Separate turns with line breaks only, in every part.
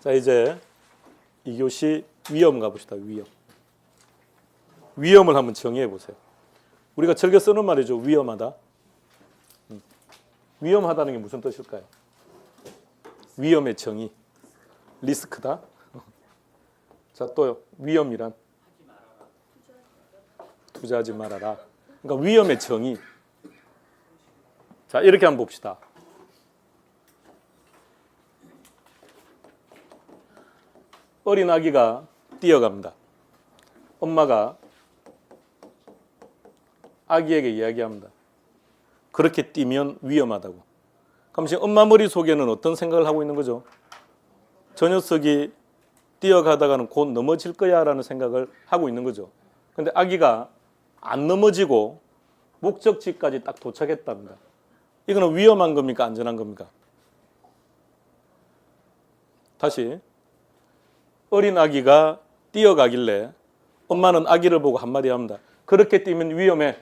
자, 이제 2교시 위험 가봅시다. 위험. 위험을 한번 정의해 보세요. 우리가 즐겨 쓰는 말이죠. 위험하다. 위험하다는 게 무슨 뜻일까요? 위험의 정의. 리스크다. 자, 또요. 위험이란 투자하지 말아라. 그러니까 위험의 정의. 자, 이렇게 한번 봅시다. 어린 아기가 뛰어갑니다. 엄마가 아기에게 이야기합니다. 그렇게 뛰면 위험하다고. 그럼 지금 엄마 머릿속에는 어떤 생각을 하고 있는 거죠? 저 녀석이 뛰어가다가는 곧 넘어질 거야 라는 생각을 하고 있는 거죠. 그런데 아기가 안 넘어지고 목적지까지 딱 도착했답니다. 이거는 위험한 겁니까? 안전한 겁니까? 다시. 어린 아기가 뛰어가길래 엄마는 아기를 보고 한마디 합니다. 그렇게 뛰면 위험해.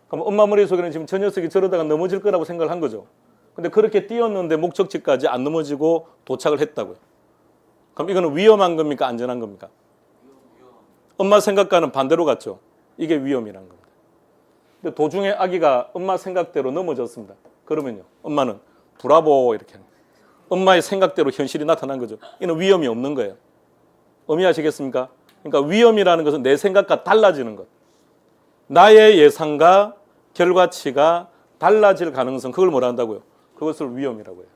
그럼 엄마 머릿속에는 지금 저 녀석이 저러다가 넘어질 거라고 생각을 한 거죠. 근데 그렇게 뛰었는데 목적지까지 안 넘어지고 도착을 했다고요. 그럼 이거는 위험한 겁니까? 안전한 겁니까? 엄마 생각과는 반대로 갔죠. 이게 위험이란 겁니다. 근데 도중에 아기가 엄마 생각대로 넘어졌습니다. 그러면요. 엄마는 브라보 이렇게 합니다. 엄마의 생각대로 현실이 나타난 거죠. 이는 위험이 없는 거예요. 의미하시겠습니까? 그러니까 위험이라는 것은 내 생각과 달라지는 것. 나의 예상과 결과치가 달라질 가능성, 그걸 뭐라 한다고요? 그것을 위험이라고 해요.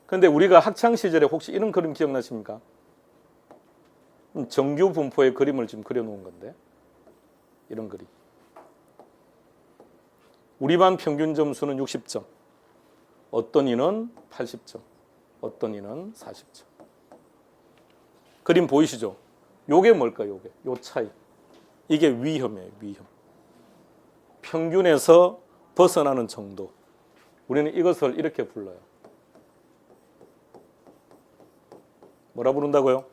그런데 우리가 학창시절에 혹시 이런 그림 기억나십니까? 정규 분포의 그림을 지금 그려놓은 건데, 이런 그림. 우리 반 평균 점수는 60점, 어떤 이는 80점, 어떤 이는 40점. 그림 보이시죠? 요게 뭘까요? 요게 요 차이. 이게 위험이에요. 위험. 평균에서 벗어나는 정도. 우리는 이것을 이렇게 불러요. 뭐라 부른다고요?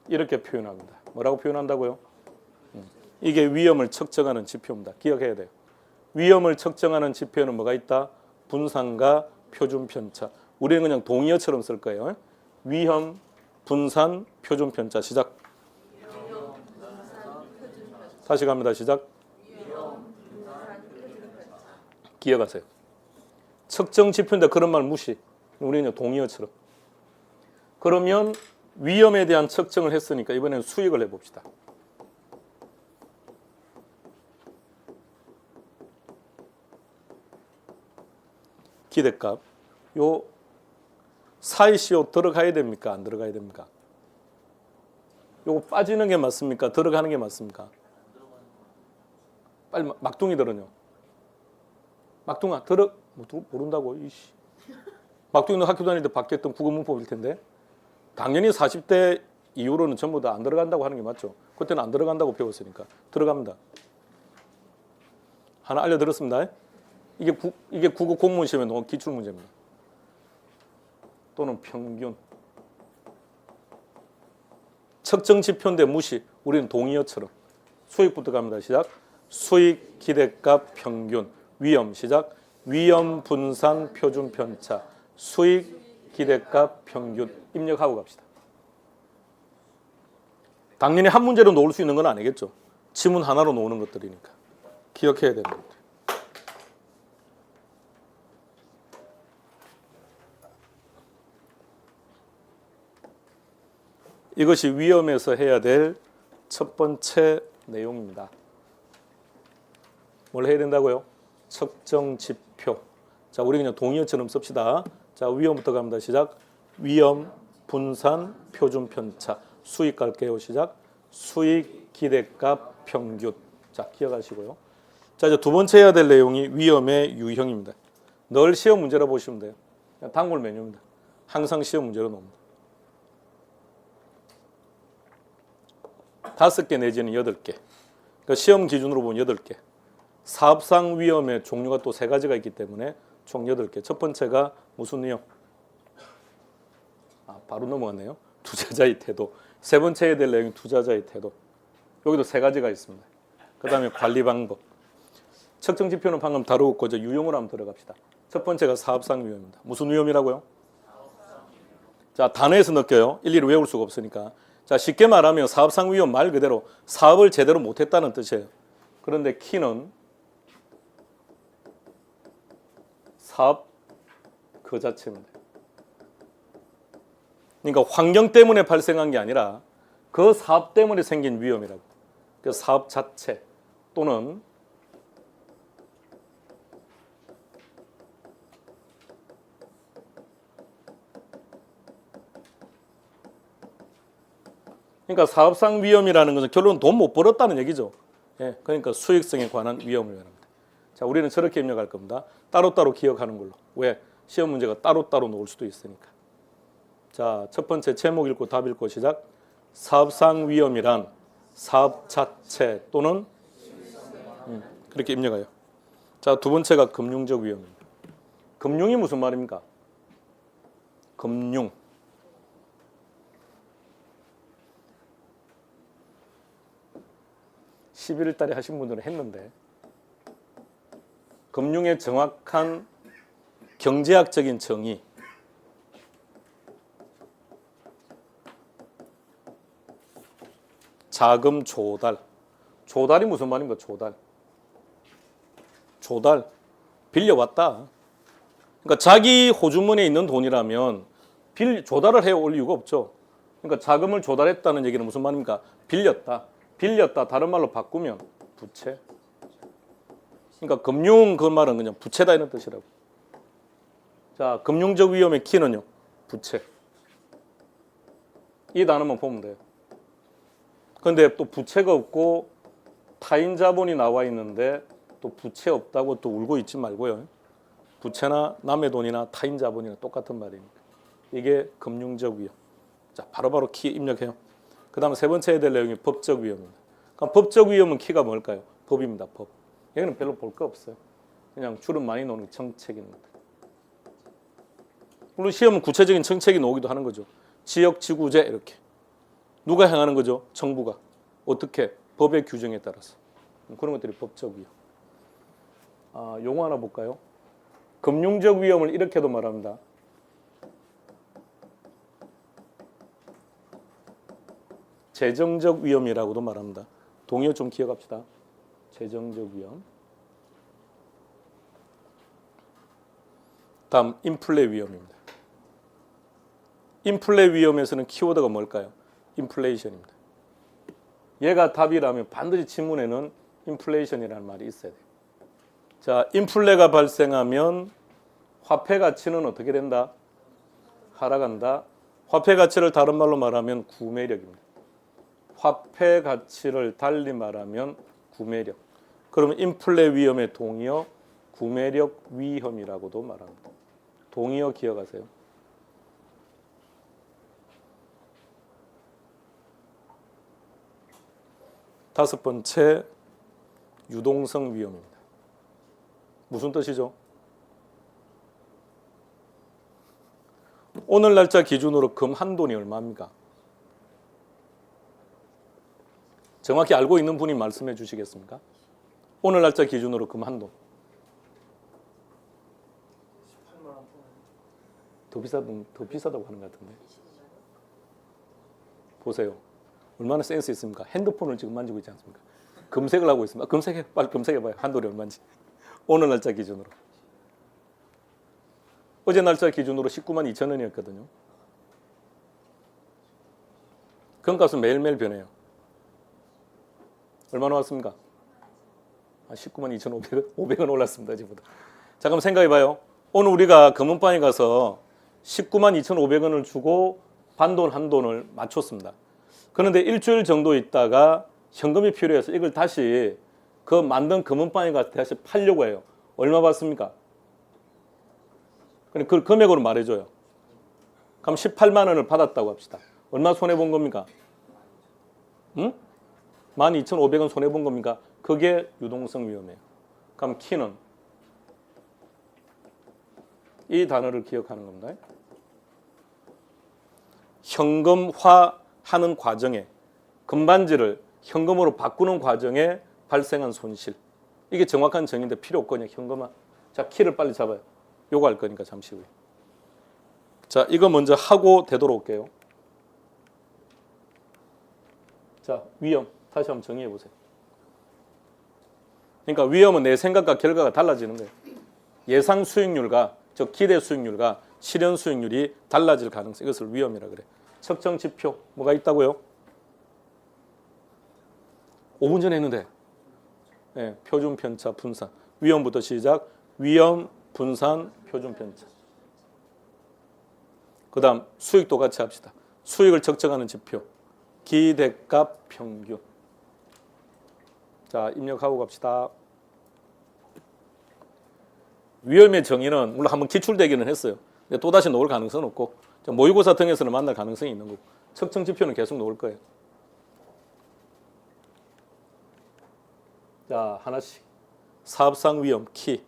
이렇게 표현합니다. 뭐라고 표현한다고요? 이게 위험을 측정하는 지표입니다. 기억해야 돼요. 위험을 측정하는 지표는 뭐가 있다? 분산과 표준 편차. 우리는 그냥 동의어처럼 쓸 거예요. 위험, 분산, 표준 편차. 시작. 다시 갑니다. 시작. 기억하세요. 측정 지표인데 그런 말 무시. 우리는 동의어처럼. 그러면 위험에 대한 측정을 했으니까 이번에는 수익을 해봅시다. 기대값. 요 사이시오 들어가야 됩니까? 안 들어가야 됩니까? 요거 빠지는 게 맞습니까? 들어가는 게 맞습니까? 빨리 막둥이들은요. 막둥아 모른다고. 이씨. 막둥이는 학교 다닐 때 바뀌었던 국어 문법일 텐데 당연히 40대 이후로는 전부 다 안 들어간다고 하는 게 맞죠. 그때는 안 들어간다고 배웠으니까. 들어갑니다. 하나 알려드렸습니다. 이게 국어 공무원 시험에 나온 기출문제입니다. 또는 평균. 측정 지표인데 무시. 우리는 동의어처럼. 수익부터 갑니다. 시작. 수익, 기대값, 평균. 위험. 시작. 위험, 분산, 표준 편차. 수익, 기대값, 평균. 입력하고 갑시다. 당연히 한 문제로 놓을 수 있는 건 아니겠죠. 지문 하나로 놓는 것들이니까. 기억해야 되는 것들. 이것이 위험에서 해야 될 첫 번째 내용입니다. 뭘 해야 된다고요? 측정 지표. 자, 우리 그냥 동의어처럼 씁시다. 자, 위험부터 갑니다. 시작. 위험, 분산, 표준 편차. 수익 갈게요. 시작. 수익, 기대값, 평균. 자, 기억하시고요. 자, 이제 두 번째 해야 될 내용이 위험의 유형입니다. 늘 시험 문제라 보시면 돼요. 단골 메뉴입니다. 항상 시험 문제로 나옵니다. 5개 내지는 8개. 그러니까 시험 기준으로 보면 8개. 사업상 위험의 종류가 또 3가지가 있기 때문에 총 8개. 첫 번째가 무슨 위험? 바로 넘어갔네요. 투자자의 태도. 세 번째 해야 될 내용이 투자자의 태도. 여기도 3가지가 있습니다. 그 다음에 관리 방법. 측정 지표는 방금 다루었고 이제 유형으로 한번 들어갑시다. 첫 번째가 사업상 위험입니다. 무슨 위험이라고요? 자, 단어에서 느껴요. 일일이 외울 수가 없으니까. 자, 쉽게 말하면 사업상 위험 말 그대로 사업을 제대로 못했다는 뜻이에요. 그런데 키는 사업 그 자체입니다. 그러니까 환경 때문에 발생한 게 아니라 그 사업 때문에 생긴 위험이라고. 그 사업 자체 또는 그러니까 사업상 위험이라는 것은 결론은 돈 못 벌었다는 얘기죠. 예, 그러니까 수익성에 관한 위험을 말합니다. 자, 우리는 저렇게 입력할 겁니다. 따로따로 기억하는 걸로. 왜? 시험 문제가 따로따로 나올 수도 있으니까. 자, 첫 번째 제목 읽고 답 읽고 시작. 사업상 위험이란 사업 자체 또는 그렇게 입력해요. 자, 두 번째가 금융적 위험입니다. 금융이 무슨 말입니까? 금융. 11월 달에 하신 분들은 했는데 금융의 정확한 경제학적인 정의 자금 조달. 조달이 무슨 말입니까? 조달. 조달. 빌려왔다. 그러니까 자기 호주머니에 있는 돈이라면 조달을 해올 이유가 없죠. 그러니까 자금을 조달했다는 얘기는 무슨 말입니까? 빌렸다. 빌렸다. 다른 말로 바꾸면 부채. 그러니까 금융 그 말은 그냥 부채다 이런 뜻이라고. 자, 금융적 위험의 키는요. 부채. 이 단어만 보면 돼요. 그런데 또 부채가 없고 타인 자본이 나와 있는데 또 부채 없다고 또 울고 있지 말고요. 부채나 남의 돈이나 타인 자본이나 똑같은 말이니까. 이게 금융적 위험. 자, 바로바로 키 입력해요. 그 다음에 세 번째 해야 될 내용이 법적 위험입니다. 그럼 법적 위험은 키가 뭘까요? 법입니다. 법. 여기는 별로 볼 거 없어요. 그냥 주름 많이 나오는 정책입니다. 물론 시험은 구체적인 정책이 나오기도 하는 거죠. 지역지구제 이렇게. 누가 행하는 거죠? 정부가. 어떻게? 법의 규정에 따라서. 그런 것들이 법적 위험. 용어 하나 볼까요? 금융적 위험을 이렇게도 말합니다. 재정적 위험이라고도 말합니다. 동의어 좀 기억합시다. 재정적 위험. 다음 인플레 위험입니다. 인플레 위험에서는 키워드가 뭘까요? 인플레이션입니다. 얘가 답이라면 반드시 지문에는 인플레이션이라는 말이 있어야 돼요. 자, 인플레가 발생하면 화폐 가치는 어떻게 된다? 하락한다. 화폐 가치를 다른 말로 말하면 구매력입니다. 화폐 가치를 달리 말하면 구매력. 그러면 인플레 위험의 동의어 구매력 위험이라고도 말합니다. 동의어 기억하세요. 다섯 번째 유동성 위험입니다. 무슨 뜻이죠? 오늘 날짜 기준으로 금 한돈이 얼마입니까? 정확히 알고 있는 분이 말씀해 주시겠습니까? 오늘 날짜 기준으로 금 한돈.
18만 원.
더 비싸다고 하는 것 같은데. 보세요. 얼마나 센스 있습니까? 핸드폰을 지금 만지고 있지 않습니까? 검색을 하고 있습니다. 검색해, 빨리 검색해봐요. 한돈이 얼마인지. 오늘 날짜 기준으로. 어제 날짜 기준으로 19만 2천 원이었거든요. 금값은 매일매일 변해요. 얼마나 왔습니까? 19만 2,500원? 500원 올랐습니다. 어제보다. 자, 그럼 생각해봐요. 오늘 우리가 금은방에 가서 19만 2,500원을 주고 반돈 한돈을 맞췄습니다. 그런데 일주일 정도 있다가 현금이 필요해서 이걸 다시 그 만든 금은방에 가서 다시 팔려고 해요. 얼마 받습니까? 그 금액으로 말해줘요. 그럼 18만 원을 받았다고 합시다. 얼마 손해본 겁니까? 응? 12,500원 손해본 겁니까? 그게 유동성 위험이에요. 그럼 키는 이 단어를 기억하는 겁니다. 현금화하는 과정에 금반지를 현금으로 바꾸는 과정에 발생한 손실. 이게 정확한 정의인데 필요 없거든요. 현금화. 자, 키를 빨리 잡아요. 요거 할 거니까 잠시 후에. 자, 이거 먼저 하고 되돌아올게요. 자, 위험. 다시 한번 정의해 보세요. 그러니까 위험은 내 생각과 결과가 달라지는 거예요. 예상 수익률과 즉 기대 수익률과 실현 수익률이 달라질 가능성, 이것을 위험이라 그래. 측정 지표 뭐가 있다고요? 5분 전에 했는데. 네, 표준 편차 분산. 위험부터 시작. 위험, 분산, 표준 편차. 그다음 수익도 같이 합시다. 수익을 측정하는 지표. 기대값 평균. 자, 입력하고 갑시다. 위험의 정의는 물론 한번 기출되기는 했어요. 근데 또다시 놓을 가능성은 없고 모의고사 등에서는 만날 가능성이 있는 거고 측정 지표는 계속 놓을 거예요. 자, 하나씩. 사업상 위험 키.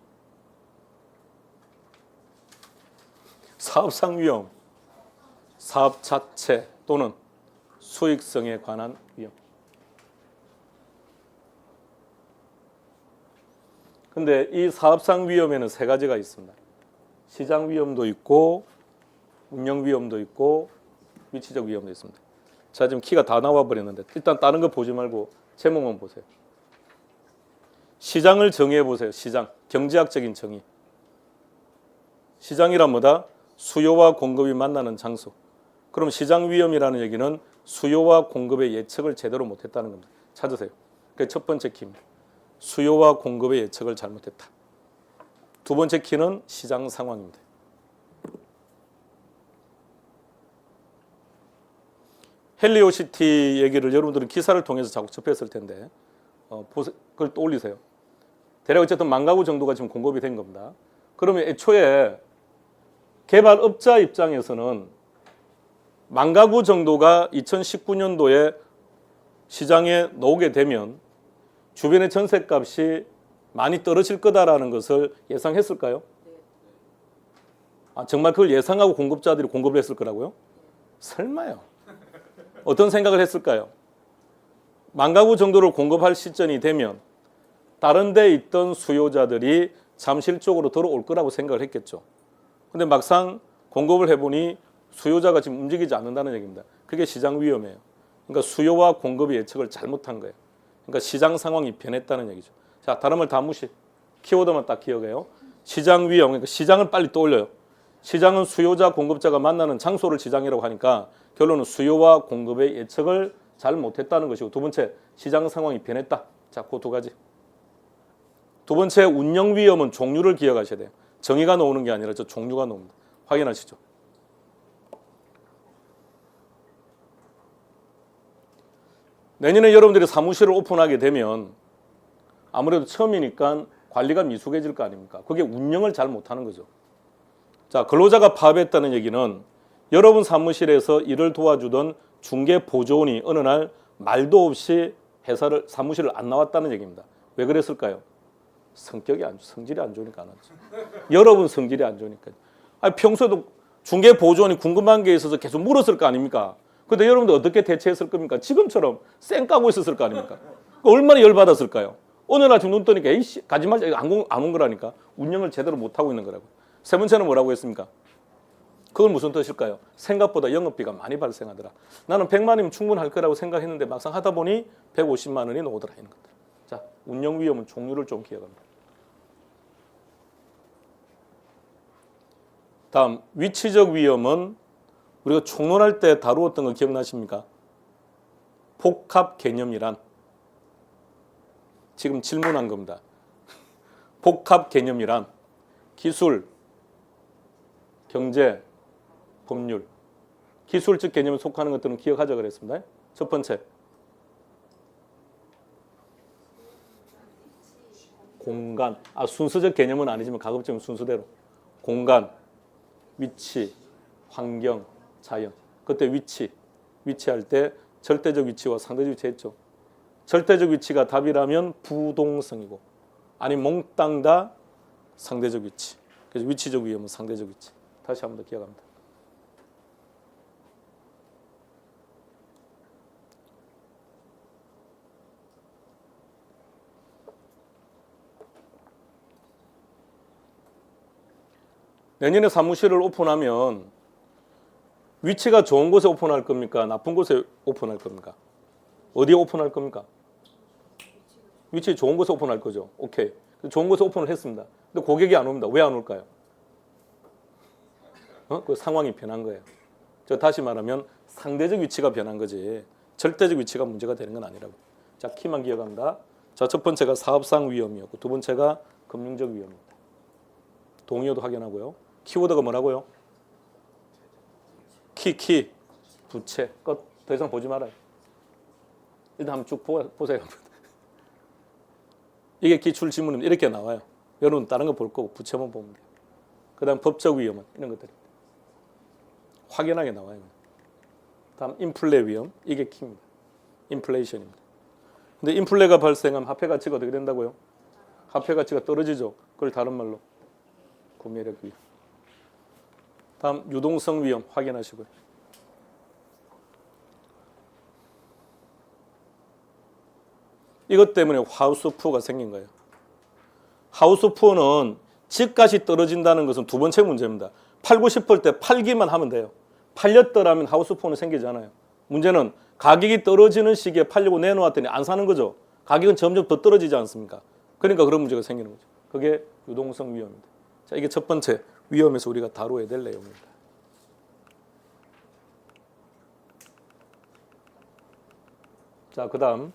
사업상 위험. 사업 자체 또는 수익성에 관한 위험. 근데 이 사업상 위험에는 세 가지가 있습니다. 시장 위험도 있고 운영 위험도 있고 위치적 위험도 있습니다. 자, 지금 키가 다 나와 버렸는데 일단 다른 거 보지 말고 제목만 보세요. 시장을 정의해 보세요. 시장. 경제학적인 정의. 시장이란 뭐다? 수요와 공급이 만나는 장소. 그럼 시장 위험이라는 얘기는 수요와 공급의 예측을 제대로 못했다는 겁니다. 찾으세요. 그게 첫 번째 키입니다. 수요와 공급의 예측을 잘못했다. 두 번째 키는 시장 상황입니다. 헬리오시티 얘기를 여러분들은 기사를 통해서 자꾸 접했을 텐데 그걸 떠올리세요. 대략 어쨌든 10,000가구 정도가 지금 공급이 된 겁니다. 그러면 애초에 개발업자 입장에서는 10,000가구 정도가 2019년도에 시장에 나오게 되면 주변의 전셋값이 많이 떨어질 거다라는 것을 예상했을까요? 아, 정말 그걸 예상하고 공급자들이 공급을 했을 거라고요? 설마요. 어떤 생각을 했을까요? 10,000가구 정도를 공급할 시점이 되면 다른 데 있던 수요자들이 잠실적으로 들어올 거라고 생각을 했겠죠. 근데 막상 공급을 해보니 수요자가 지금 움직이지 않는다는 얘기입니다. 그게 시장 위험이에요. 그러니까 수요와 공급의 예측을 잘못한 거예요. 그러니까 시장 상황이 변했다는 얘기죠. 자, 다른 말 다 무시. 키워드만 딱 기억해요. 시장 위험, 그러니까 시장을 빨리 떠올려요. 시장은 수요자, 공급자가 만나는 장소를 시장이라고 하니까 결론은 수요와 공급의 예측을 잘 못했다는 것이고, 두 번째, 시장 상황이 변했다. 자, 그 두 가지. 두 번째, 운영 위험은 종류를 기억하셔야 돼요. 정의가 나오는 게 아니라 저 종류가 나옵니다. 확인하시죠. 내년에 여러분들이 사무실을 오픈하게 되면 아무래도 처음이니까 관리가 미숙해질 거 아닙니까? 그게 운영을 잘 못하는 거죠. 자, 근로자가 파업했다는 얘기는 여러분 사무실에서 일을 도와주던 중개 보조원이 어느 날 말도 없이 사무실을 안 나왔다는 얘기입니다. 왜 그랬을까요? 성질이 안 좋으니까 안 왔죠. 여러분 성질이 안 좋으니까. 아니, 평소에도 중개 보조원이 궁금한 게 있어서 계속 물었을 거 아닙니까? 근데 여러분들 어떻게 대처했을 겁니까? 지금처럼 쌩 까고 있었을 거 아닙니까? 얼마나 열받았을까요? 어느 날 지금 눈 뜨니까 에이씨 가지 말자, 안 온 거라니까. 운영을 제대로 못하고 있는 거라고. 세 번째는 뭐라고 했습니까? 그건 무슨 뜻일까요? 생각보다 영업비가 많이 발생하더라. 나는 100만이면 충분할 거라고 생각했는데 막상 하다 보니 150만 원이 나오더라 하는 것들. 자, 운영 위험은 종류를 좀 기억합니다. 다음, 위치적 위험은 우리가 총론할 때 다루었던 거 기억나십니까? 복합 개념이란 지금 질문한 겁니다. 복합 개념이란 기술, 경제, 법률, 기술적 개념에 속하는 것들은 기억하자 그랬습니다. 첫 번째, 공간. 순서적 개념은 아니지만 가급적 순서대로. 공간, 위치, 환경, 자연. 그때 위치할 때 절대적 위치와 상대적 위치 했죠. 절대적 위치가 답이라면 부동성이고, 아니 몽땅 다 상대적 위치. 그래서 위치적 위험은 상대적 위치. 다시 한 번 더 기억합니다. 내년에 사무실을 오픈하면 위치가 좋은 곳에 오픈할 겁니까? 나쁜 곳에 오픈할 겁니까? 어디에 오픈할 겁니까? 위치 좋은 곳에 오픈할 거죠. 오케이. 좋은 곳에 오픈을 했습니다. 근데 고객이 안 옵니다. 왜 안 올까요? 그 상황이 변한 거예요. 저 다시 말하면 상대적 위치가 변한 거지 절대적 위치가 문제가 되는 건 아니라고. 자, 키만 기억합니다. 자, 첫 번째가 사업상 위험이었고 두 번째가 금융적 위험입니다. 동의어도 확인하고요. 키워드가 뭐라고요? 키, 부채, 끝. 더 이상 보지 말아요. 일단 한번 쭉 보세요. 이게 기출 지문은 이렇게 나와요. 여러분 다른 거 볼 거고 부채만 보면 돼요. 그 다음 법적 위험은 이런 것들입니다. 확연하게 나와요. 다음 인플레 위험, 이게 키입니다. 인플레이션입니다. 근데 인플레가 발생하면 화폐 가치가 어떻게 된다고요? 화폐 가치가 떨어지죠. 그걸 다른 말로 구매력 위험. 다음 유동성 위험 확인하시고요. 이것 때문에 하우스 푸어가 생긴 거예요. 하우스 푸어는 집값이 떨어진다는 것은 두 번째 문제입니다. 팔고 싶을 때 팔기만 하면 돼요. 팔렸더라면 하우스 푸어는 생기지 않아요. 문제는 가격이 떨어지는 시기에 팔려고 내놓았더니 안 사는 거죠. 가격은 점점 더 떨어지지 않습니까? 그러니까 그런 문제가 생기는 거죠. 그게 유동성 위험입니다. 자, 이게 첫 번째 위험에서 우리가 다루어야 될 내용입니다. 자, 그 다음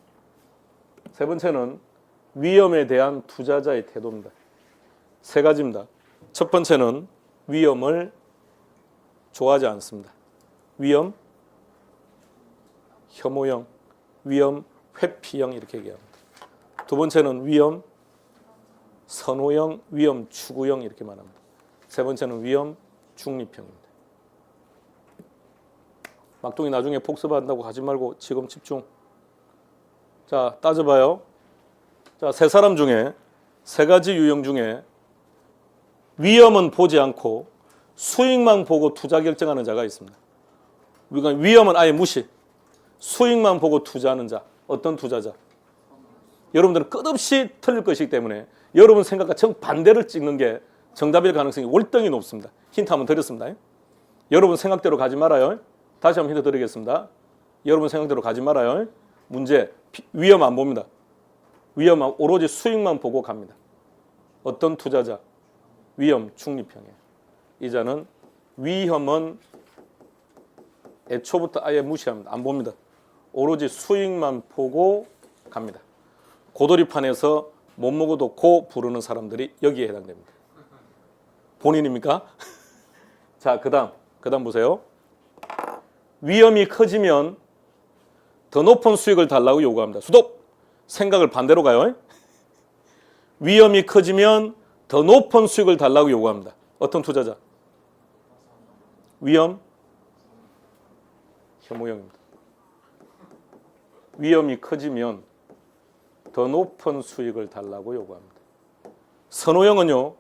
세 번째는 위험에 대한 투자자의 태도입니다. 세 가지입니다. 첫 번째는 위험을 좋아하지 않습니다. 위험, 혐오형, 위험, 회피형 이렇게 얘기합니다. 두 번째는 위험, 선호형, 위험, 추구형 이렇게 말합니다. 세 번째는 위험, 중립형입니다. 막둥이 나중에 복습한다고 하지 말고 지금 집중. 자, 따져봐요. 자, 세 사람 중에 세 가지 유형 중에 위험은 보지 않고 수익만 보고 투자 결정하는 자가 있습니다. 그러니까 위험은 아예 무시. 수익만 보고 투자하는 자. 어떤 투자자? 여러분들은 끝없이 틀릴 것이기 때문에 여러분 생각과 정반대를 찍는 게 정답일 가능성이 월등히 높습니다. 힌트 한번 드렸습니다. 여러분 생각대로 가지 말아요. 다시 한번 힌트 드리겠습니다. 여러분 생각대로 가지 말아요. 문제, 위험 안 봅니다. 위험은 오로지 수익만 보고 갑니다. 어떤 투자자? 위험, 중립형이에요. 이 자는 위험은 애초부터 아예 무시합니다. 안 봅니다. 오로지 수익만 보고 갑니다. 고도리판에서 못 먹어도 고 부르는 사람들이 여기에 해당됩니다. 본인입니까? 자, 그 다음 보세요. 위험이 커지면 더 높은 수익을 달라고 요구합니다. 수독! 생각을 반대로 가요. 위험이 커지면 더 높은 수익을 달라고 요구합니다. 어떤 투자자? 위험, 혐오형입니다. 위험이 커지면 더 높은 수익을 달라고 요구합니다. 선호형은요,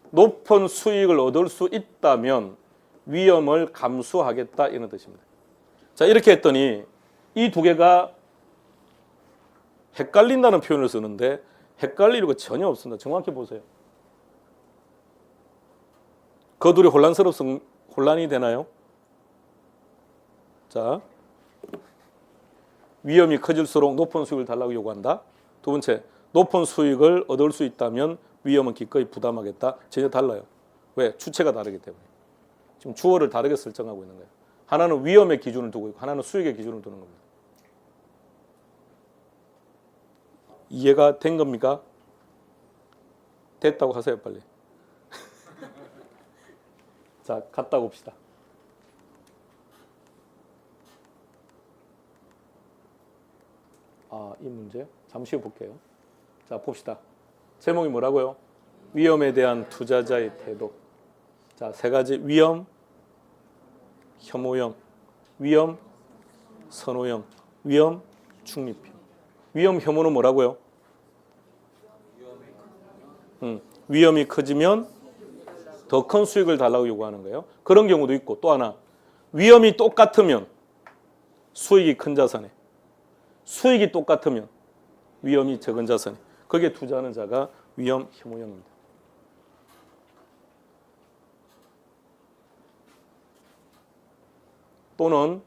높은 수익을 얻을 수 있다면 위험을 감수하겠다 이런 뜻입니다. 자, 이렇게 했더니 이 두 개가 헷갈린다는 표현을 쓰는데 헷갈릴 거 전혀 없습니다. 정확히 보세요. 그 둘이 혼란이 되나요? 자, 위험이 커질수록 높은 수익을 달라고 요구한다. 두 번째, 높은 수익을 얻을 수 있다면 위험은 기꺼이 부담하겠다. 전혀 달라요. 왜? 주체가 다르기 때문에. 지금 주어를 다르게 설정하고 있는 거예요. 하나는 위험의 기준을 두고 있고 하나는 수익의 기준을 두는 겁니다. 이해가 된 겁니까? 됐다고 하세요, 빨리. 자, 갔다 옵시다. 이 문제 잠시 후 볼게요. 자, 봅시다. 제목이 뭐라고요? 위험에 대한 투자자의 태도. 자, 세 가지. 위험, 혐오형, 위험, 선호형, 위험, 중립형. 위험, 혐오는 뭐라고요? 위험이 커지면 더 큰 수익을 달라고 요구하는 거예요. 그런 경우도 있고 또 하나, 위험이 똑같으면 수익이 큰 자산에, 수익이 똑같으면 위험이 적은 자산에, 거기에 투자하는 자가 위험, 혐오형입니다. 또는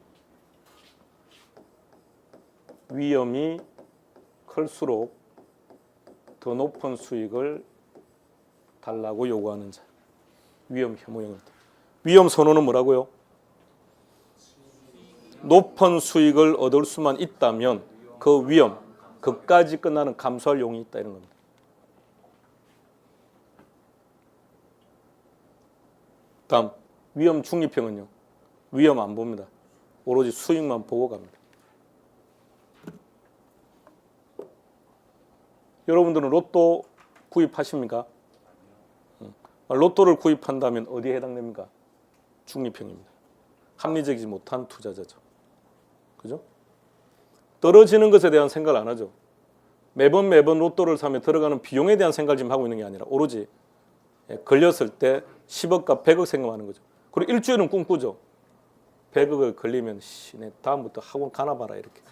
위험이 클수록 더 높은 수익을 달라고 요구하는 자. 위험 혐오형입니다. 위험 선호는 뭐라고요? 높은 수익을 얻을 수만 있다면 그 위험, 그까지 끝나는 감수할 용이 있다 이런 겁니다. 다음 위험 중립형은요. 위험 안 봅니다. 오로지 수익만 보고 갑니다. 여러분들은 로또 구입하십니까? 로또를 구입한다면 어디에 해당됩니까? 중립형입니다. 합리적이지 못한 투자자죠. 그죠? 떨어지는 것에 대한 생각을 안 하죠. 매번 로또를 사면 들어가는 비용에 대한 생각을 지금 하고 있는 게 아니라 오로지 걸렸을 때 10억과 100억 생각하는 거죠. 그리고 일주일은 꿈꾸죠. 100억을 걸리면 내 다음부터 학원 가나 봐라 이렇게.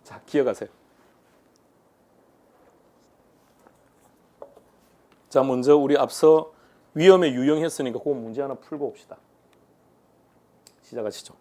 자, 기억하세요. 자, 먼저 우리 앞서 위험에 유형했으니까 그 문제 하나 풀고 옵시다. 시작하시죠.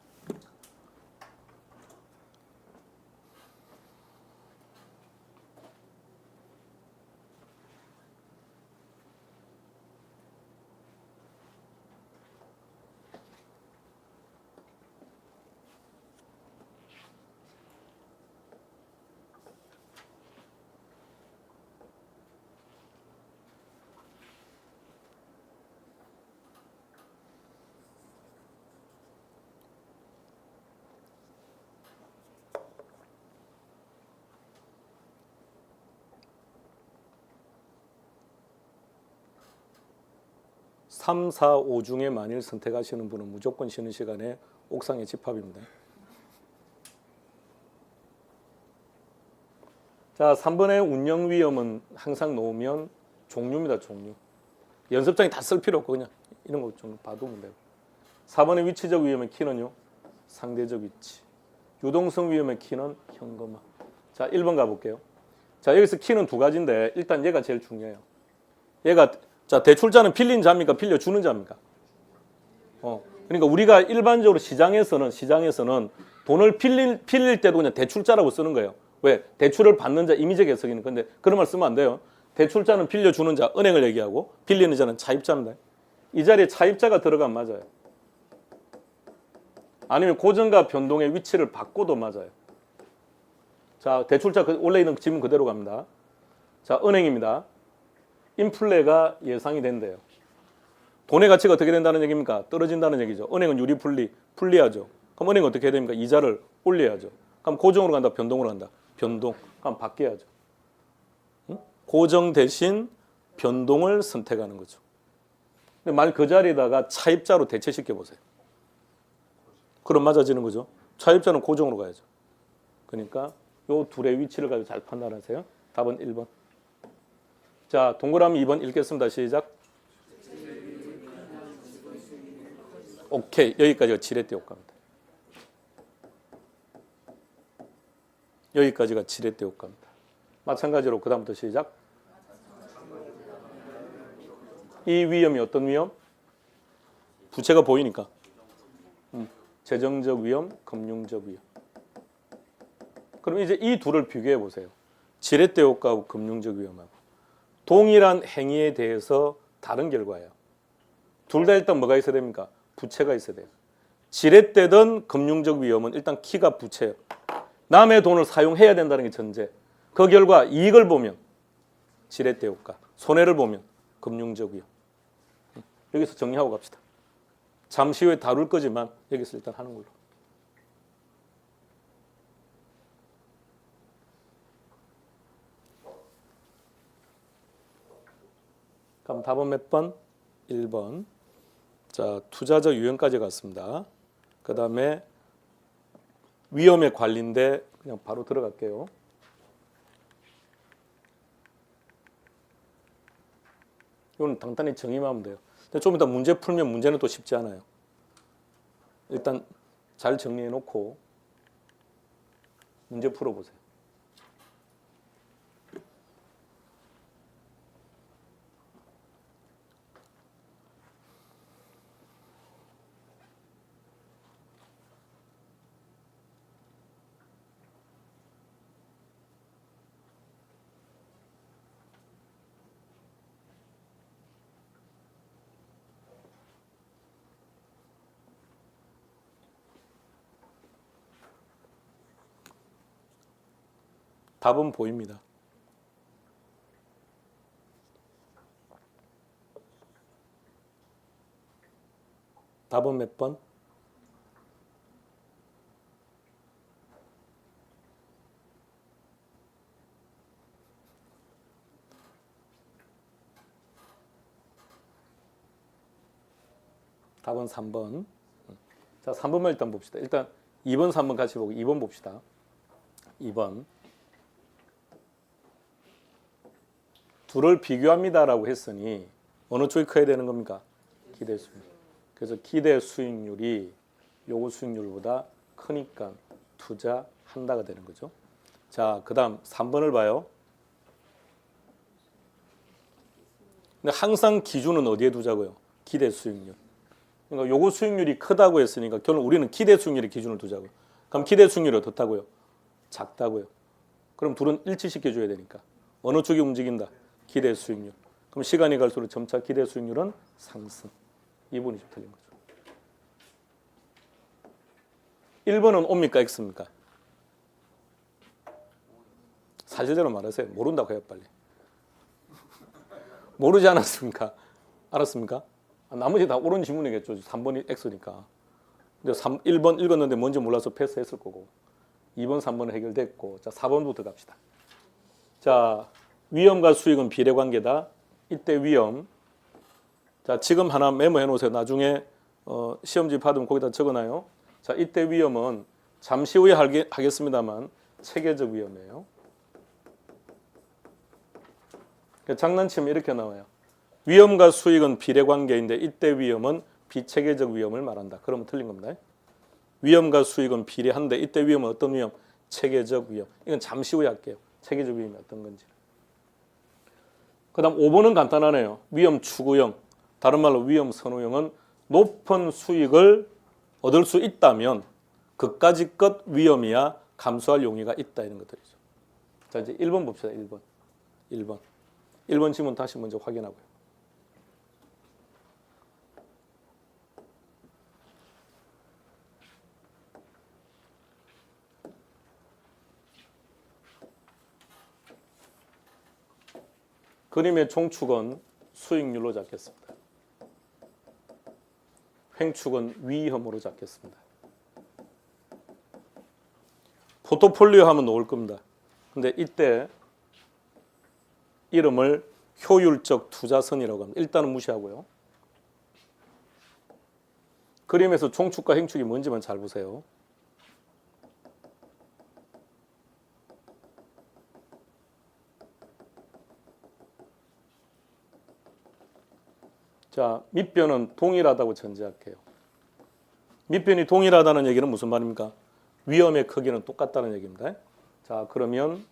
삼, 사, 오 중에 만일 선택하시는 분은 무조건 쉬는 시간에 옥상에 집합입니다. 자, 3번의 운영 위험은 항상 놓으면 종류입니다. 종류. 연습장에 다 쓸 필요 없고 그냥 이런 거 좀 봐두면 되고. 4번의 위치적 위험의 키는요. 상대적 위치. 유동성 위험의 키는 현금화. 자, 1번 가볼게요. 자, 여기서 키는 두 가지인데 일단 얘가 제일 중요해요. 얘가 자, 대출자는 빌린 자입니까? 빌려주는 자입니까? 그러니까 우리가 일반적으로 시장에서는 돈을 빌릴 때도 그냥 대출자라고 쓰는 거예요. 왜? 대출을 받는 자 임의적 해석이는 건데 그런 말 쓰면 안 돼요. 대출자는 빌려주는 자, 은행을 얘기하고 빌리는 자는 차입자입니다. 이 자리에 차입자가 들어가면 맞아요. 아니면 고정과 변동의 위치를 바꿔도 맞아요. 자, 대출자 원래 있는 지문 그대로 갑니다. 자, 은행입니다. 인플레가 예상이 된대요. 돈의 가치가 어떻게 된다는 얘기입니까? 떨어진다는 얘기죠. 은행은 유리분리, 분리하죠. 그럼 은행은 어떻게 해야 됩니까? 이자를 올려야죠. 그럼 고정으로 간다, 변동으로 간다. 변동, 그럼 바뀌어야죠. 응? 고정 대신 변동을 선택하는 거죠. 근데 만약 그 자리에다가 차입자로 대체시켜 보세요. 그럼 맞아지는 거죠. 차입자는 고정으로 가야죠. 그러니까 요 둘의 위치를 가지고 잘 판단하세요. 답은 1번. 자, 동그라미 2번 읽겠습니다. 시작. 오케이. 여기까지가 지렛대 효과입니다. 여기까지가 지렛대 효과입니다. 마찬가지로 그 다음부터 시작. 이 위험이 어떤 위험? 부채가 보이니까. 재정적 위험, 금융적 위험. 그럼 이제 이 둘을 비교해 보세요. 지렛대 효과하고 금융적 위험하고. 동일한 행위에 대해서 다른 결과예요. 둘 다 일단 뭐가 있어야 됩니까? 부채가 있어야 돼요. 지렛대든 금융적 위험은 일단 키가 부채예요. 남의 돈을 사용해야 된다는 게 전제. 그 결과 이익을 보면 지렛대 효과, 손해를 보면 금융적 위험. 여기서 정리하고 갑시다. 잠시 후에 다룰 거지만 여기서 일단 하는 걸로. 그럼 답은 몇 번? 1번. 자, 투자적 유형까지 갔습니다. 그 다음에 위험의 관리인데 그냥 바로 들어갈게요. 이건 간단히 정의만 하면 돼요. 근데 좀 이따 문제 풀면 문제는 또 쉽지 않아요. 일단 잘 정리해 놓고 문제 풀어보세요. 답은 보입니다. 답은 몇 번? 답은 3번. 자, 3번만 일단 봅시다. 일단 2번, 3번 같이 보고 2번 봅시다. 2번. 둘을 비교합니다라고 했으니 어느 쪽이 커야 되는 겁니까? 기대 수익률. 그래서 기대 수익률이 요구 수익률보다 크니까 투자한다가 되는 거죠. 자, 그다음 3번을 봐요. 근데 항상 기준은 어디에 두자고요? 기대 수익률. 그러니까 요구 수익률이 크다고 했으니까 결론 우리는 기대 수익률의 기준을 두자고요. 그럼 기대 수익률이 어떻다고요? 작다고요. 그럼 둘은 일치시켜 줘야 되니까 어느 쪽이 움직인다? 기대 수익률. 그럼 시간이 갈수록 점차 기대 수익률은 상승. 이 부분이 좀 틀린 거죠. 1번은 O입니까? X입니까? 사실대로 말하세요. 모른다고 해요, 빨리. 모르지 않았습니까? 알았습니까? 나머지 다 옳은 질문이겠죠. 3번이 X니까. 근데 1번 읽었는데 뭔지 몰라서 패스했을 거고. 2번, 3번은 해결됐고. 자, 4번부터 갑시다. 자, 위험과 수익은 비례관계다. 이때 위험. 자, 지금 하나 메모해 놓으세요. 나중에 시험지 받으면 거기다 적어놔요. 자, 이때 위험은 잠시 후에 하겠습니다만 체계적 위험이에요. 장난치면 이렇게 나와요. 위험과 수익은 비례관계인데 이때 위험은 비체계적 위험을 말한다. 그러면 틀린 겁니다. 위험과 수익은 비례한데 이때 위험은 어떤 위험? 체계적 위험. 이건 잠시 후에 할게요. 체계적 위험이 어떤 건지. 그 다음 5번은 간단하네요. 위험 추구형. 다른 말로 위험 선호형은 높은 수익을 얻을 수 있다면 그까짓 것 위험이야 감수할 용의가 있다 이런 것들이죠. 자, 이제 1번 봅시다. 1번. 1번 지문 다시 먼저 확인하고요. 그림의 총축은 수익률로 잡겠습니다. 횡축은 위험으로 잡겠습니다. 포트폴리오 하면 나올 겁니다. 근데 이때 이름을 효율적 투자선이라고 합니다. 일단은 무시하고요. 그림에서 총축과 행축이 뭔지만 잘 보세요. 자, 밑변은 동일하다고 전제할게요. 밑변이 동일하다는 얘기는 무슨 말입니까? 위험의 크기는 똑같다는 얘기입니다. 자, 그러면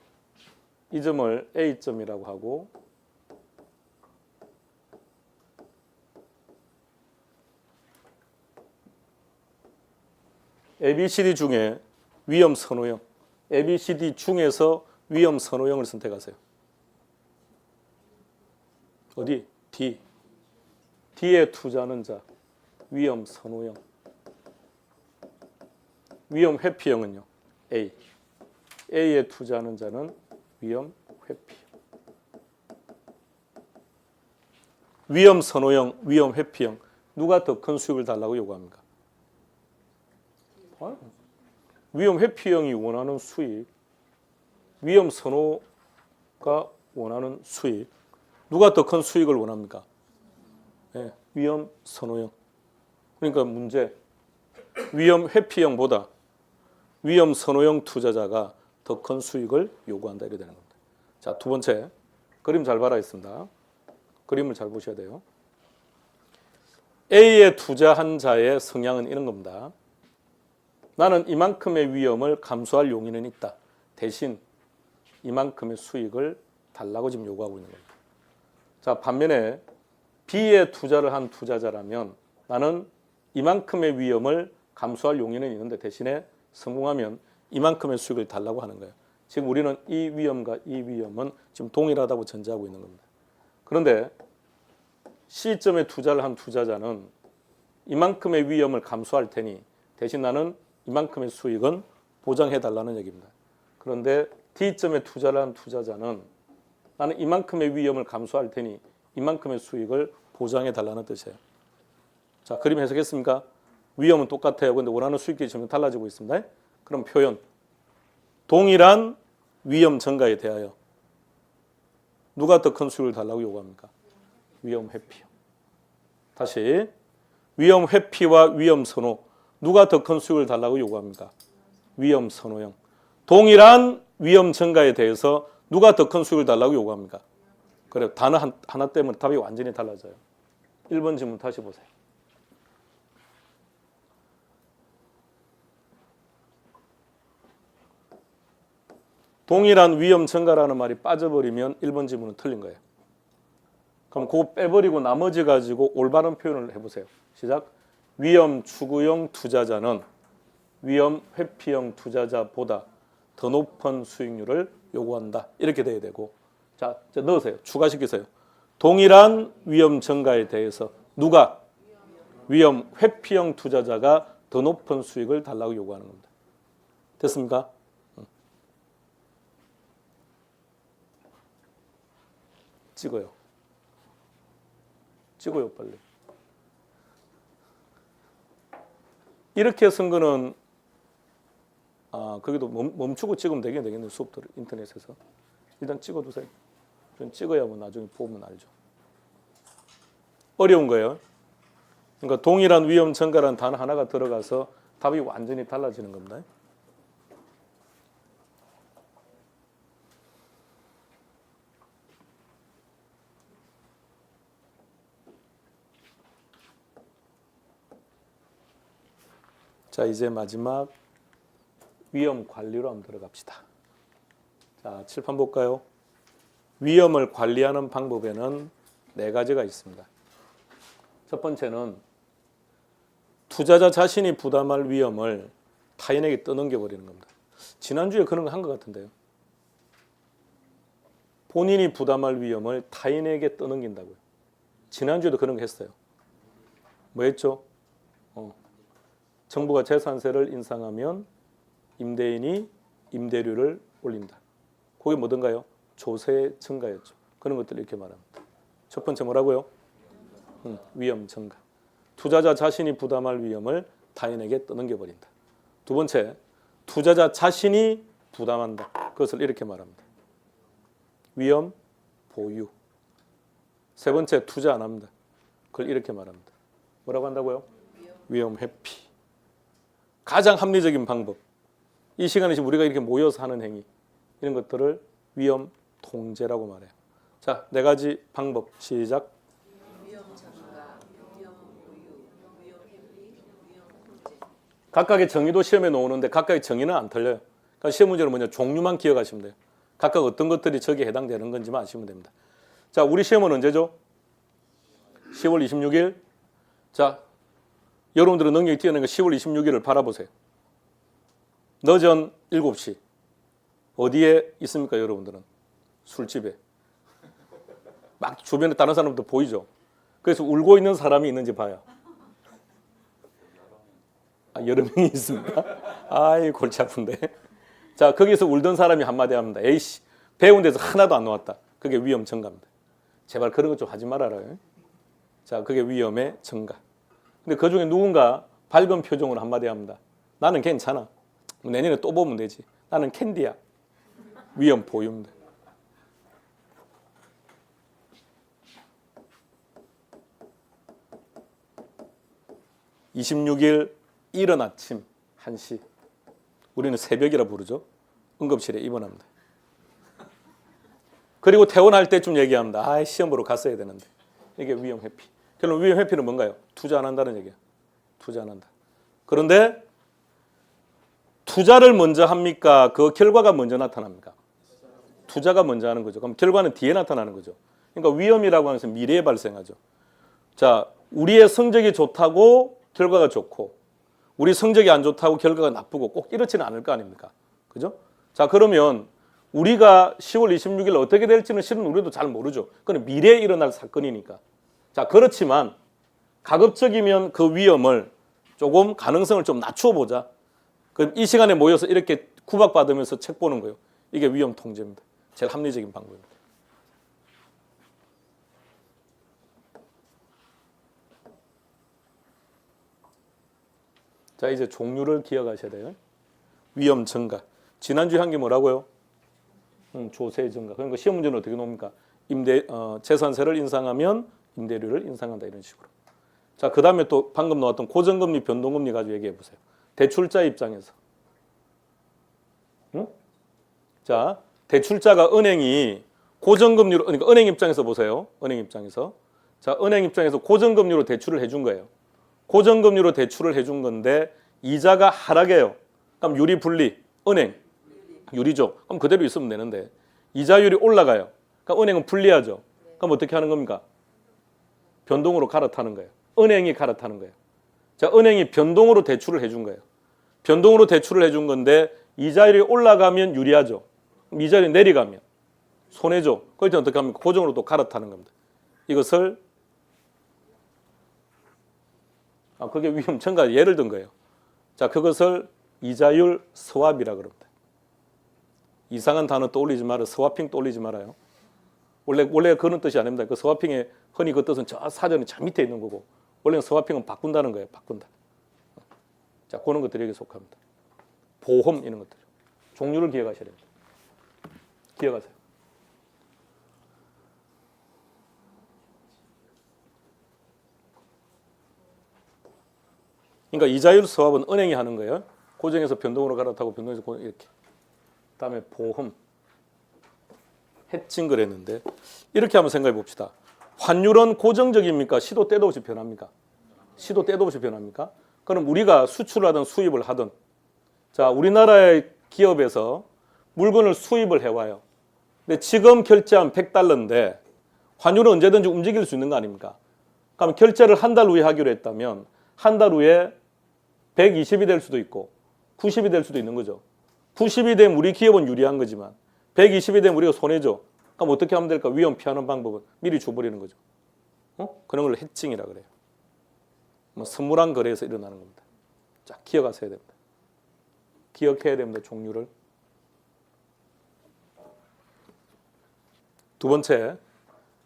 이 점을 A점이라고 하고 ABCD 중에 위험 선호형, ABCD 중에서 위험 선호형을 선택하세요. 어디? D. D에 투자하는 자, 위험 선호형. 위험 회피형은요? A. A에 투자하는 자는 위험 회피. 위험 선호형, 위험 회피형. 누가 더 큰 수익을 달라고 요구합니까? 위험 회피형이 원하는 수익, 위험 선호가 원하는 수익. 누가 더 큰 수익을 원합니까? 네, 위험 선호형. 그러니까 문제. 위험 회피형보다 위험 선호형 투자자가 더 큰 수익을 요구한다 이렇게 되는 겁니다. 자, 두 번째. 그림 잘 봐라 있습니다. 그림을 잘 보셔야 돼요. A에 투자한 자의 성향은 이런 겁니다. 나는 이만큼의 위험을 감수할 용의는 있다. 대신 이만큼의 수익을 달라고 지금 요구하고 있는 겁니다. 자, 반면에 B에 투자를 한 투자자라면 나는 이만큼의 위험을 감수할 용의는 있는데 대신에 성공하면 이만큼의 수익을 달라고 하는 거예요. 지금 우리는 이 위험과 이 위험은 지금 동일하다고 전제하고 있는 겁니다. 그런데 C점에 투자를 한 투자자는 이만큼의 위험을 감수할 테니 대신 나는 이만큼의 수익은 보장해 달라는 얘기입니다. 그런데 D점에 투자를 한 투자자는 나는 이만큼의 위험을 감수할 테니 이만큼의 수익을 보장해 달라는 뜻이에요. 자, 그림 해석했습니까? 위험은 똑같아요. 근데 원하는 수익이 점점 달라지고 있습니다. 그럼 표현. 동일한 위험 증가에 대하여 누가 더 큰 수익을 달라고 요구합니까? 위험 회피요. 다시 위험 회피와 위험 선호 누가 더 큰 수익을 달라고 요구합니까? 위험 선호형. 동일한 위험 증가에 대해서 누가 더 큰 수익을 달라고 요구합니까? 그래, 단어 하나 때문에 답이 완전히 달라져요. 1번 질문 다시 보세요. 동일한 위험 증가라는 말이 빠져버리면 1번 질문은 틀린 거예요. 그럼 그거 빼버리고 나머지 가지고 올바른 표현을 해보세요. 시작. 위험 추구형 투자자는 위험 회피형 투자자보다 더 높은 수익률을 요구한다. 이렇게 돼야 되고, 자, 이제 넣으세요. 추가시키세요. 동일한 위험 증가에 대해서 누가? 위험 회피형 투자자가 더 높은 수익을 달라고 요구하는 겁니다. 됐습니까? 찍어요. 찍어요, 빨리. 이렇게 쓴 거는 거기도 멈추고 찍으면 되겠네요. 수업들 인터넷에서. 일단 찍어두세요. 좀 찍어야 뭐 나중에 보면 알죠. 어려운 거예요. 그러니까 동일한 위험 증가라는 단어 하나가 들어가서 답이 완전히 달라지는 겁니다. 자, 이제 마지막 위험 관리로 한번 들어갑시다. 자, 칠판 볼까요? 위험을 관리하는 방법에는 4가지가 있습니다. 첫 번째는 투자자 자신이 부담할 위험을 타인에게 떠넘겨 버리는 겁니다. 지난주에 그런 거 한 것 같은데요. 본인이 부담할 위험을 타인에게 떠넘긴다고요. 지난주에도 그런 거 했어요. 뭐 했죠? 정부가 재산세를 인상하면 임대인이 임대료를 올린다. 그게 뭐든가요? 조세 증가였죠. 그런 것들 이렇게 말합니다. 첫 번째 뭐라고요? 위험 증가. 투자자 자신이 부담할 위험을 타인에게 떠넘겨버린다. 두 번째, 투자자 자신이 부담한다. 그것을 이렇게 말합니다. 위험 보유. 세 번째, 투자 안 합니다. 그걸 이렇게 말합니다. 뭐라고 한다고요? 위험 회피. 가장 합리적인 방법. 이 시간에 지금 우리가 이렇게 모여서 하는 행위, 이런 것들을 위험 통제라고 말해요. 자, 4가지 방법 시작. 위험 증가, 위험 보유, 위험 회피, 위험 통제. 각각의 정의도 시험에 나오는데 각각의 정의는 안 틀려요. 그러니까 시험 문제는 뭐냐, 종류만 기억하시면 돼요. 각각 어떤 것들이 저기에 해당되는 건지만 아시면 됩니다. 자, 우리 시험은 언제죠? 10월 26일. 자, 여러분들은 능력이 뛰어나니까 10월 26일을 바라보세요. 늦은 7시. 어디에 있습니까, 여러분들은? 술집에. 막 주변에 다른 사람도 보이죠? 그래서 울고 있는 사람이 있는지 봐요. 여러 명이 있습니까? 아이, 골치 아픈데. 자, 거기서 울던 사람이 한마디 합니다. 에이씨, 배운 데서 하나도 안 나왔다. 그게 위험 증가입니다. 제발 그런 것 좀 하지 말아라요. 자, 그게 위험의 증가. 근데 그 중에 누군가 밝은 표정으로 한마디 합니다. 나는 괜찮아. 내년에 또 보면 되지. 나는 캔디야. 위험 보유입니다. (26일) 이른 아침 1시. 우리는 새벽이라 부르죠. 응급실에 입원합니다. 그리고 퇴원할 때쯤 얘기합니다. 아, 시험 보러 갔어야 되는데. 이게 위험 회피. 결론 위험 회피는 뭔가요? 투자 안 한다는 얘기예요. 투자 안 한다. 그런데 투자를 먼저 합니까? 그 결과가 먼저 나타납니까? 투자가 먼저 하는 거죠. 그럼 결과는 뒤에 나타나는 거죠. 그러니까 위험이라고 하는 것은 미래에 발생하죠. 자, 우리의 성적이 좋다고 결과가 좋고, 우리 성적이 안 좋다고 결과가 나쁘고 꼭 이렇지는 않을 거 아닙니까? 그죠? 자, 그러면 우리가 10월 26일 어떻게 될지는 실은 우리도 잘 모르죠. 그건 미래에 일어날 사건이니까. 자, 그렇지만 가급적이면 그 위험을 조금 가능성을 좀 낮추어 보자. 그럼 이 시간에 모여서 이렇게 구박받으면서 책 보는 거예요. 이게 위험 통제입니다. 제일 합리적인 방법입니다. 자, 이제 종류를 기억하셔야 돼요. 위험 증가. 지난주에 한 게 뭐라고요? 조세 증가. 그러니까 시험 문제는 어떻게 나옵니까? 재산세를 인상하면 임대료를 인상한다 이런 식으로. 자, 그 다음에 또 방금 나왔던 고정금리, 변동금리 가지고 얘기해 보세요. 대출자 입장에서. 응? 자, 대출자가 은행이 고정금리로, 그러니까 은행 입장에서 보세요. 은행 입장에서. 자, 은행 입장에서 고정금리로 대출을 해준 거예요. 고정금리로 대출을 해준 건데 이자가 하락해요. 그럼 유리 분리, 은행 유리죠. 그럼 그대로 있으면 되는데 이자율이 올라가요. 그럼 은행은 불리하죠. 그럼 어떻게 하는 겁니까? 변동으로 갈아타는 거예요. 은행이 갈아타는 거예요. 자, 은행이 변동으로 대출을 해준 거예요. 변동으로 대출을 해준 건데 이자율이 올라가면 유리하죠. 그럼 이자율이 내려가면 손해죠. 그럴 때 어떻게 합니까? 고정으로 또 갈아타는 겁니다. 이것을 그게 위험 증가 예를 든 거예요. 자, 그것을 이자율 스왑이라 그럽니다. 이상한 단어 떠올리지 말아요. 스와핑 떠올리지 말아요. 원래 그런 뜻이 아닙니다. 그 스와핑의 흔히 그 뜻은 저 사전에 저 밑에 있는 거고 원래는 스와핑은 바꾼다는 거예요. 바꾼다. 자, 그런 것들이 여기 속합니다. 보험 이런 것들. 종류를 기억하셔야 됩니다. 기억하세요. 그러니까 이자율 스왑은 은행이 하는 거예요. 고정에서 변동으로 갈아타고 변동에서 고정 이렇게. 그다음에 보험, 해칭 그랬는데 이렇게 한번 생각해 봅시다. 환율은 고정적입니까? 시도 때도 없이 변합니까? 시도 때도 없이 변합니까? 그럼 우리가 수출을 하든 수입을 하든 자, 우리나라의 기업에서 물건을 수입을 해와요. 근데 지금 결제한 100달러인데 환율은 언제든지 움직일 수 있는 거 아닙니까? 그럼 결제를 한 달 후에 하기로 했다면 한 달 후에 120이 될 수도 있고 90이 될 수도 있는 거죠. 90이 되면 우리 기업은 유리한 거지만 120이 되면 우리가 손해죠. 그럼 어떻게 하면 될까? 위험 피하는 방법은 미리 줘버리는 거죠. 그런 걸 해칭이라 그래요. 뭐 선물한 거래에서 일어나는 겁니다. 자, 기억하셔야 됩니다. 기억해야 됩니다. 종류를. 두 번째,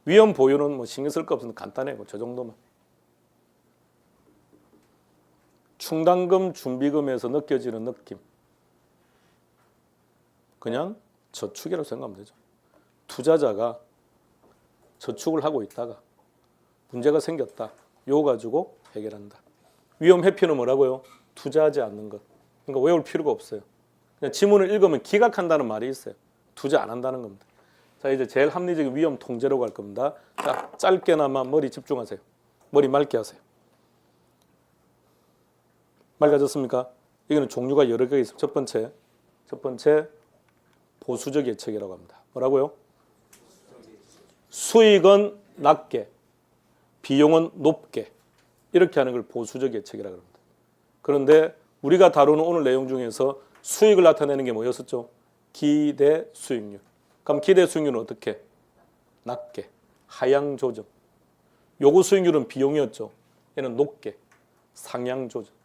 위험 보유는 뭐 신경 쓸 거 없으면 간단해요. 저 정도만. 충당금, 준비금에서 느껴지는 느낌. 그냥 저축이라고 생각하면 되죠. 투자자가 저축을 하고 있다가 문제가 생겼다. 요거 가지고 해결한다. 위험 회피는 뭐라고요? 투자하지 않는 것. 그러니까 외울 필요가 없어요. 그냥 지문을 읽으면 기각한다는 말이 있어요. 투자 안 한다는 겁니다. 자, 이제 제일 합리적인 위험 통제로 갈 겁니다. 자, 짧게나마 머리 집중하세요. 머리 맑게 하세요. 맑아졌습니까? 이거는 종류가 여러 개가 있어요. 첫 번째 보수적 예측이라고 합니다. 뭐라고요? 수익은 낮게, 비용은 높게 이렇게 하는 걸 보수적 예측이라고 합니다. 그런데 우리가 다루는 오늘 내용 중에서 수익을 나타내는 게 뭐였었죠? 기대 수익률. 그럼 기대 수익률은 어떻게? 낮게, 하향 조정. 요구 수익률은 비용이었죠. 얘는 높게, 상향 조정.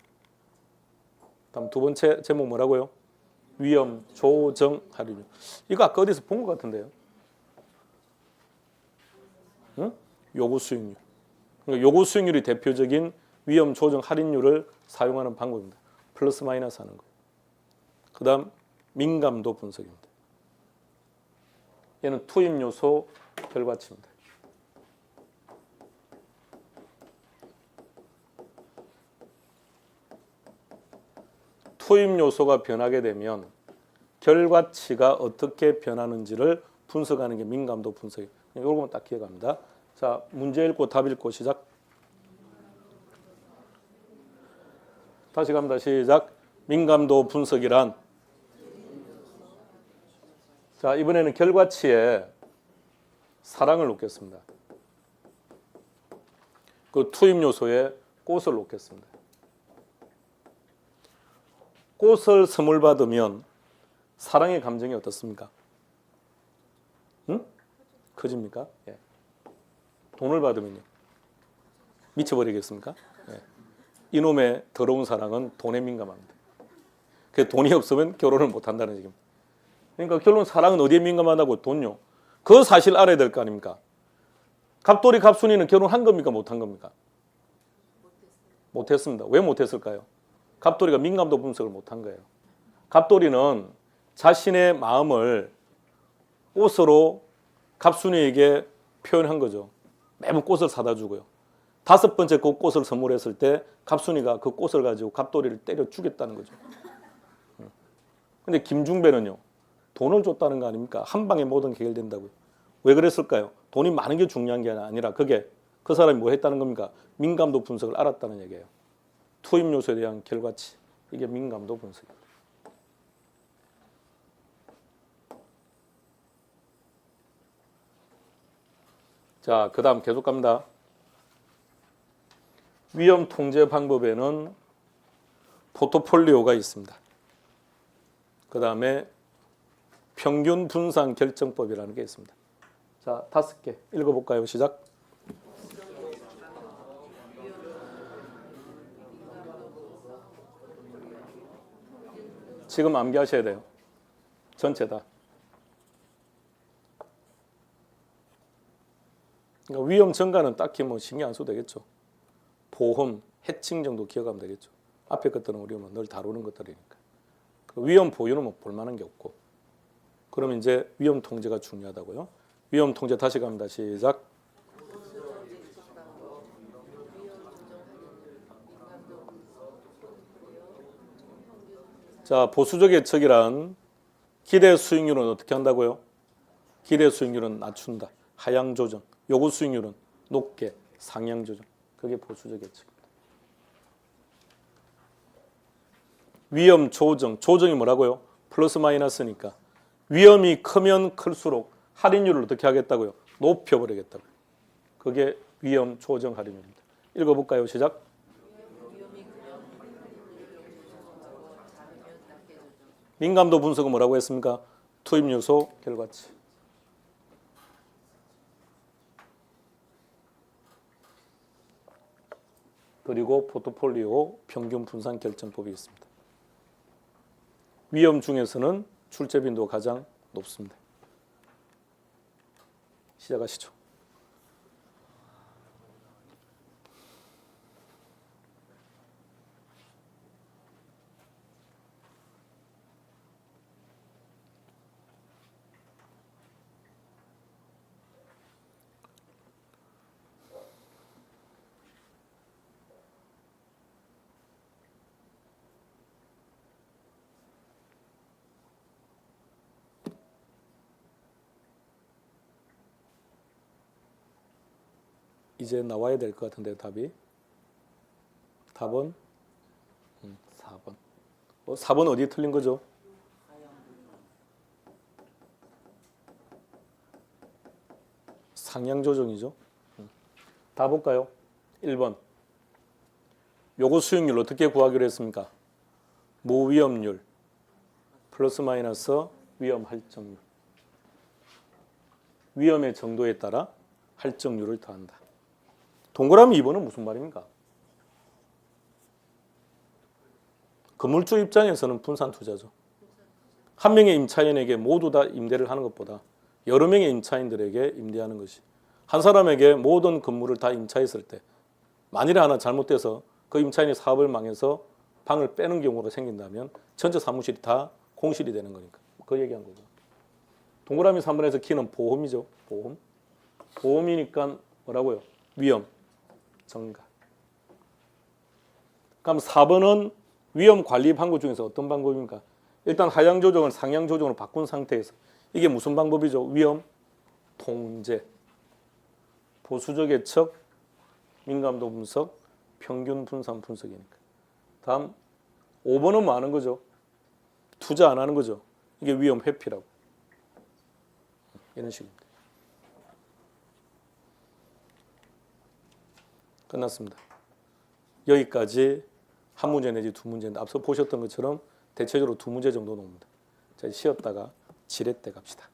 다음 두 번째 제목 뭐라고요? 위험 조정 할인율. 이거 아까 어디서 본 것 같은데요? 응? 요구 수익률. 그러니까 요구 수익률이 대표적인 위험 조정 할인율을 사용하는 방법입니다. 플러스 마이너스 하는 거예요. 그 다음 민감도 분석입니다. 얘는 투입 요소 결과치입니다. 투입 요소가 변하게 되면 결과치가 어떻게 변하는지를 분석하는 게 민감도 분석이에요. 이거만 딱 기억합니다. 자, 문제 읽고 답 읽고 시작. 다시 갑니다. 시작. 민감도 분석이란 자, 이번에는 결과치에 사랑을 놓겠습니다. 그 투입 요소에 꽃을 놓겠습니다. 꽃을 선물 받으면 사랑의 감정이 어떻습니까? 응? 커집니까? 예. 돈을 받으면요. 미쳐버리겠습니까? 예. 이놈의 더러운 사랑은 돈에 민감합니다. 그 돈이 없으면 결혼을 못한다는 얘기입니다. 그러니까 결론 사랑은 어디에 민감하다고? 돈요. 그 사실 알아야 될 거 아닙니까? 갑돌이 갑순이는 결혼한 겁니까? 못한 겁니까? 못했습니다. 왜 못했을까요? 갑돌이가 민감도 분석을 못한 거예요. 갑돌이는 자신의 마음을 꽃으로 갑순이에게 표현한 거죠. 매번 꽃을 사다 주고요. 5번째 그 꽃을 선물했을 때 갑순이가 그 꽃을 가지고 갑돌이를 때려 죽였다는 거죠. 근데 김중배는요. 돈을 줬다는 거 아닙니까? 한 방에 모든 게 해결된다고요. 왜 그랬을까요? 돈이 많은 게 중요한 게 아니라 그게 그 사람이 뭐 했다는 겁니까? 민감도 분석을 알았다는 얘기예요. 투입 요소에 대한 결과치. 이게 민감도 분석입니다. 자, 그 다음 계속 갑니다. 위험 통제 방법에는 포트폴리오가 있습니다. 그 다음에 평균 분산 결정법이라는 게 있습니다. 자, 5개 읽어볼까요? 시작. 지금 암기하셔야 돼요. 전체 다. 그러니까 위험 증가는 딱히 뭐 신경 안 써도 되겠죠. 보험, 해칭 정도 기억하면 되겠죠. 앞에 것들은 우리가 뭐 늘 다루는 것들이니까. 위험 보유는 뭐 볼만한 게 없고. 그러면 이제 위험 통제가 중요하다고요. 위험 통제 다시 갑니다. 시작. 자, 보수적 예측이란 기대 수익률은 어떻게 한다고요? 기대 수익률은 낮춘다. 하향 조정. 요구 수익률은 높게 상향 조정. 그게 보수적 예측입니다. 위험 조정. 조정이 뭐라고요? 플러스 마이너스니까. 위험이 크면 클수록 할인율을 어떻게 하겠다고요? 높여버리겠다고요. 그게 위험 조정 할인율입니다. 읽어볼까요? 시작. 민감도 분석은 뭐라고 했습니까? 투입 요소 결과치. 그리고 포트폴리오 평균 분산 결정법이 있습니다. 위험 중에서는 출제 빈도가 가장 높습니다. 시작하시죠. 이제 나와야 될 것 같은데요, 답이. 답은 4번. 4번 어디에 틀린 거죠? 상향 조정이죠. 다 볼까요? 1번. 요거 수익률 어떻게 구하기로 했습니까? 무위험률 플러스 마이너스 위험 할정률. 위험의 정도에 따라 할정률을 더한다. 동그라미 2번은 무슨 말입니까? 건물주 입장에서는 분산 투자죠. 한 명의 임차인에게 모두 다 임대를 하는 것보다 여러 명의 임차인들에게 임대하는 것이, 한 사람에게 모든 건물을 다 임차했을 때 만일에 하나 잘못돼서 그 임차인이 사업을 망해서 방을 빼는 경우가 생긴다면 전체 사무실이 다 공실이 되는 거니까 그 얘기한 거죠. 동그라미 3번에서 키는 보험이죠. 보험. 보험이니까 뭐라고요? 위험 증가. 그럼 4번은 위험 관리 방법 중에서 어떤 방법입니까? 일단 하향 조정을 상향 조정으로 바꾼 상태에서 이게 무슨 방법이죠? 위험 통제, 보수적 예측, 민감도 분석, 평균 분산 분석이니까. 다음 5번은 뭐 하는 거죠? 투자 안 하는 거죠. 이게 위험 회피라고. 이런 식입니다. 끝났습니다. 여기까지 한 문제 내지 두 문제인데 앞서 보셨던 것처럼 대체적으로 두 문제 정도 나옵니다. 자, 쉬었다가 지렛대 갑시다.